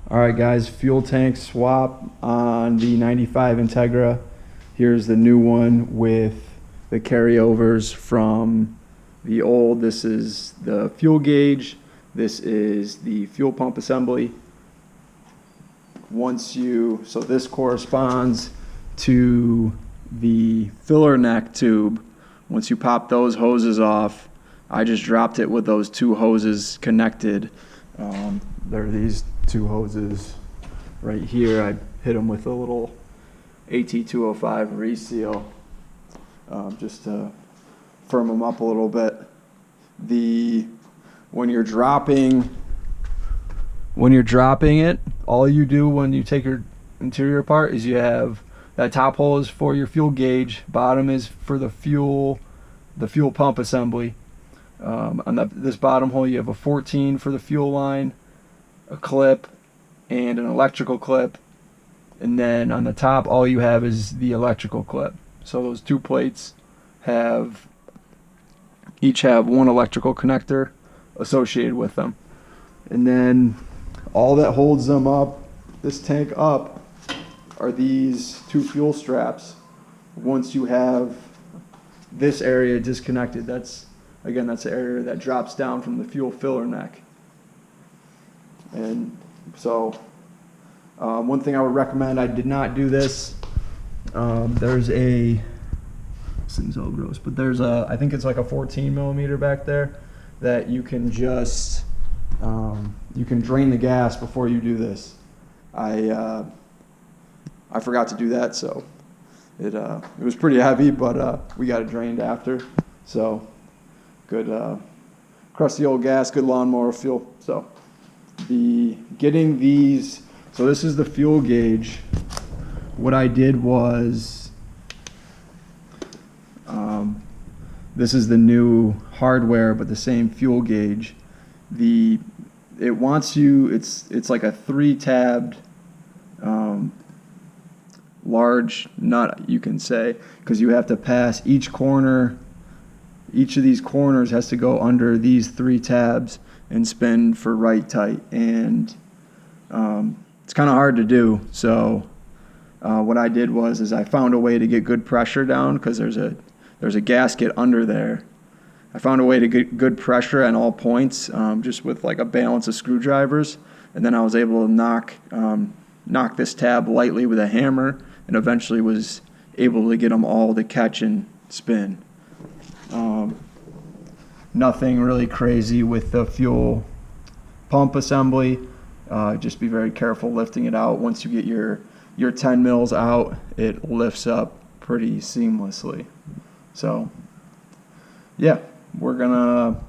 All right, guys, fuel tank swap on the 95 Integra. Here's the new one with the carryovers from the old. This is the fuel gauge. This is the fuel pump assembly. So this corresponds to the filler neck tube. Once you pop those hoses off, I just dropped it with those two hoses connected. There are these two hoses right here. I hit them with a little AT205 reseal just to firm them up a little bit. When you're dropping it, all you do when you take your interior apart is you have that top hole is for your fuel gauge, bottom is for the fuel pump assembly. On this bottom hole you have a 14 for the fuel line, a clip, and an electrical clip, and then on the top all you have is the electrical clip. So those two plates each have one electrical connector associated with them, and then all that holds this tank up are these two fuel straps. Once you have this area disconnected, that's the area that drops down from the fuel filler neck. And so one thing I would recommend, I did not do this. This thing's all gross, but I think it's like a 14 millimeter back there that you can just, you can drain the gas before you do this. I forgot to do that, so it was pretty heavy, but we got it drained after. So good, crusty old gas, good lawnmower fuel. So so this is the fuel gauge. What I did was, this is the new hardware, but the same fuel gauge. It's like a 3-tabbed large nut, you can say, because you have to pass each corner. Each of these corners has to go under these 3 tabs and spin for right tight, and it's kind of hard to do. So what I did was I found a way to get good pressure down, because there's a gasket under there. I found a way to get good pressure at all points, just with like a balance of screwdrivers, and then I was able to knock this tab lightly with a hammer, and eventually was able to get them all to catch and spin. Nothing really crazy with the fuel pump assembly. Just be very careful lifting it out. Once you get your 10 mils out, it lifts up pretty seamlessly. So yeah, we're gonna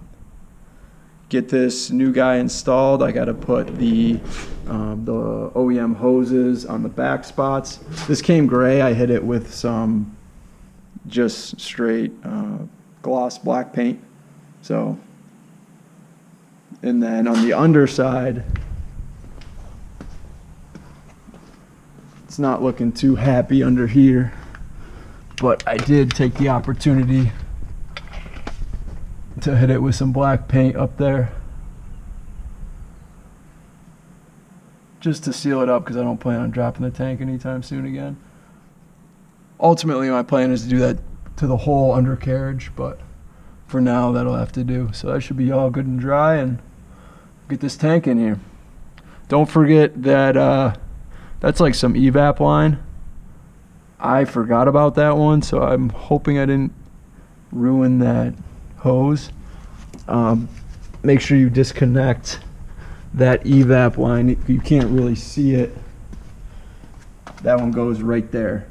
get this new guy installed. I gotta put the OEM hoses on the back spots. This came gray. I hit it with some just straight gloss black paint. So, and then on the underside, it's not looking too happy under here, but I did take the opportunity to hit it with some black paint up there just to seal it up, because I don't plan on dropping the tank anytime soon again. Ultimately my plan is to do that to the whole undercarriage, but for now that'll have to do. So that should be all good and dry, and get this tank in here. Don't forget that that's like some evap line. I forgot about that one, so I'm hoping I didn't ruin that hose. Make sure you disconnect that evap line. You can't really see it. That one goes right there,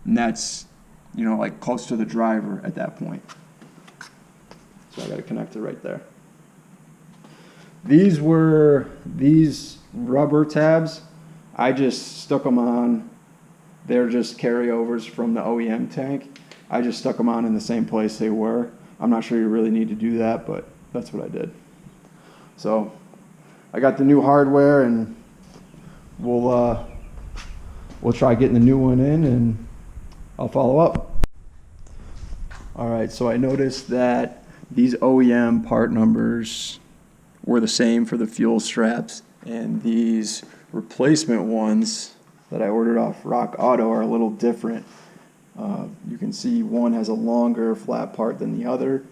and that's, like close to the driver at that point. So I got to connect it right there. These rubber tabs, I just stuck them on. They're just carryovers from the OEM tank. I just stuck them on in the same place they were. I'm not sure you really need to do that, but that's what I did. So I got the new hardware, and we'll try getting the new one in, and I'll follow up. All right, so I noticed that these OEM part numbers were the same for the fuel straps And these replacement ones that I ordered off Rock Auto are a little different. You can see one has a longer flat part than the other.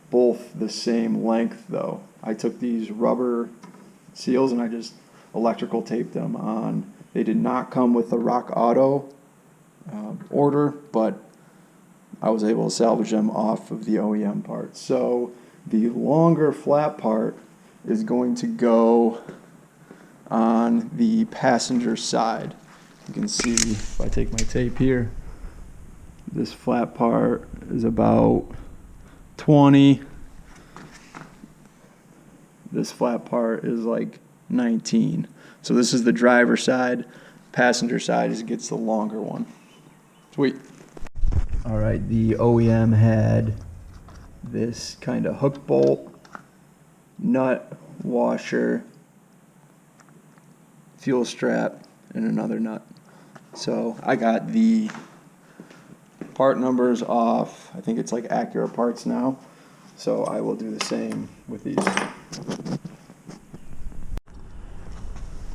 Both the same length though. I took these rubber seals and I just electrical taped them on. They did not come with the Rock Auto order, but I was able to salvage them off of the OEM part. So the longer flat part is going to go on the passenger side. You can see if I take my tape here, this flat part is about 20. This flat part is like 19. So this is the driver's side. Passenger side gets the longer one. Sweet. All right, the OEM had this kind of hook bolt, nut, washer, fuel strap, and another nut. So I got the part numbers off, I think it's like Acura parts now, so I will do the same with these.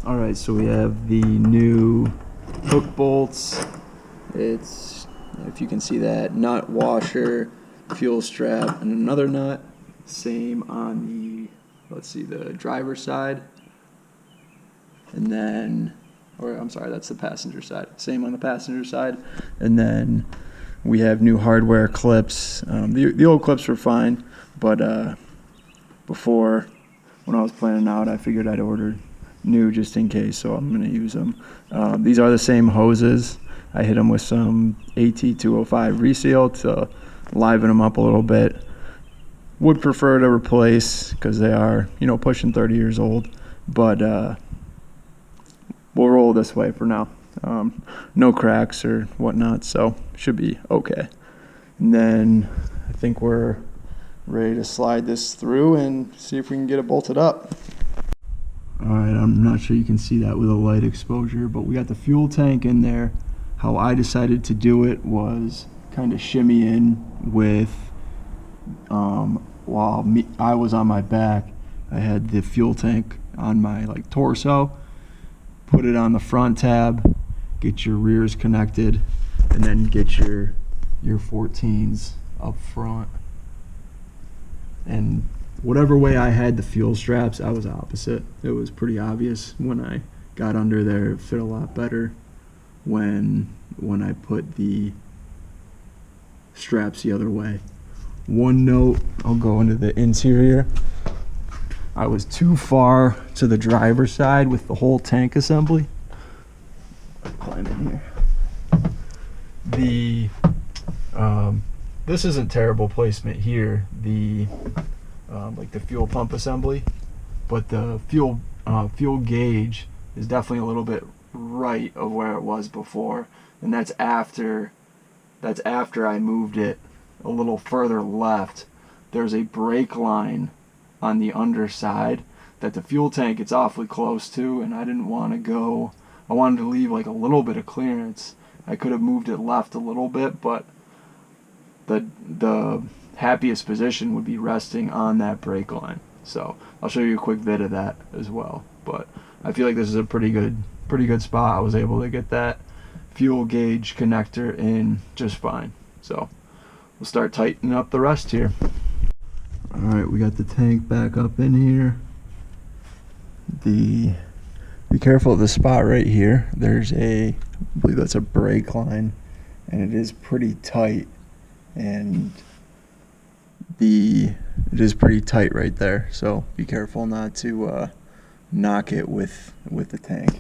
Alright, so we have the new hook bolts. It's, if you can see that, nut, washer, fuel strap, and another nut. Same on the, let's see, the driver's side. And then, or I'm sorry, that's the passenger side. Same on the passenger side. And then we have new hardware clips. The old clips were fine, but before, when I was planning out, I figured I'd order new just in case, so I'm going to use them. These are the same hoses. I hit them with some AT205 reseal to liven them up a little bit. Would prefer to replace because they are, you know, pushing 30 years old, but we'll roll this way for now. No cracks or whatnot, so should be okay. And then I think we're ready to slide this through and see if we can get it bolted up. Alright, I'm not sure you can see that with a light exposure, but we got the fuel tank in there. How I decided to do it was kind of shimmy in with, while I was on my back, I had the fuel tank on my like torso, put it on the front tab, get your rears connected, and then get your 14s up front. And whatever way I had the fuel straps, I was opposite. It was pretty obvious when I got under there. It fit a lot better when I put the straps the other way. One note, I'll go into the interior. I was too far to the driver's side with the whole tank assembly. Climb in here. This isn't terrible placement here. Like the fuel pump assembly, but the fuel gauge is definitely a little bit right of where it was before, and that's after I moved it a little further left. There's a brake line on the underside that the fuel tank gets awfully close to, and I didn't want to go. I wanted to leave like a little bit of clearance. I could have moved it left a little bit, but the happiest position would be resting on that brake line. So I'll show you a quick vid of that as well. But I feel like this is a pretty good spot. I was able to get that fuel gauge connector in just fine. So we'll start tightening up the rest here. Alright, we got the tank back up in here. Be careful of the spot right here. There's I believe that's a brake line, and it is pretty tight, and it is pretty tight right there, so be careful not to knock it with the tank.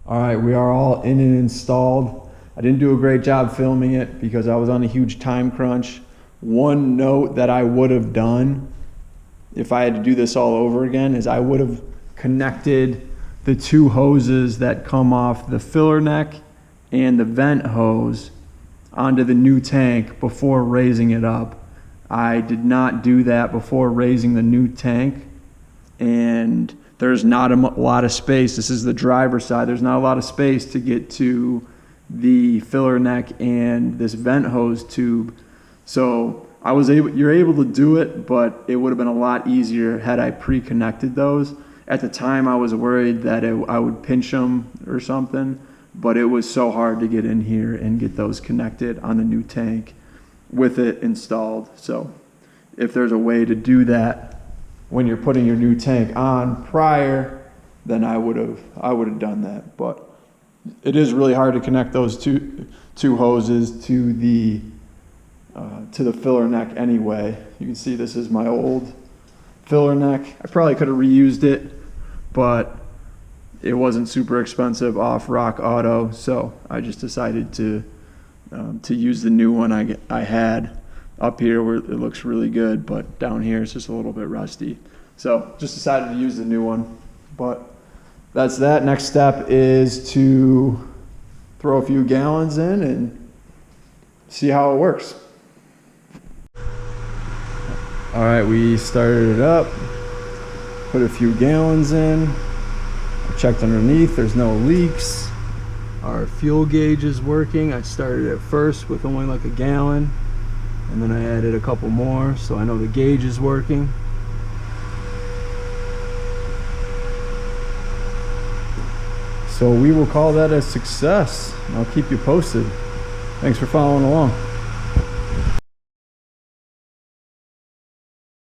Alright, we are all in and installed. I didn't do a great job filming it because I was on a huge time crunch. One note that I would have done if I had to do this all over again is I would have connected the two hoses that come off the filler neck and the vent hose onto the new tank before raising it up. I did not do that before raising the new tank, and there's not a lot of space. This is the driver's side. There's not a lot of space to get to the filler neck and this vent hose tube. So you're able to do it, but it would have been a lot easier had I pre-connected those. At the time, I was worried that I would pinch them or something, but it was so hard to get in here and get those connected on the new tank with it installed. So if there's a way to do that when you're putting your new tank on prior, then I would have done that. But it is really hard to connect those two hoses to the filler neck anyway. You can see this is my old filler neck. I probably could have reused it, but it wasn't super expensive off Rock Auto, so I just decided to use the new one I had up here where it looks really good, but down here it's just a little bit rusty. So just decided to use the new one. But that's that. Next step is to throw a few gallons in and see how it works. All right, we started it up, put a few gallons in, I checked underneath, there's no leaks. Our fuel gauge is working. I started at first with only like a gallon, and then I added a couple more, so I know the gauge is working. So we will call that a success. I'll keep you posted. Thanks for following along.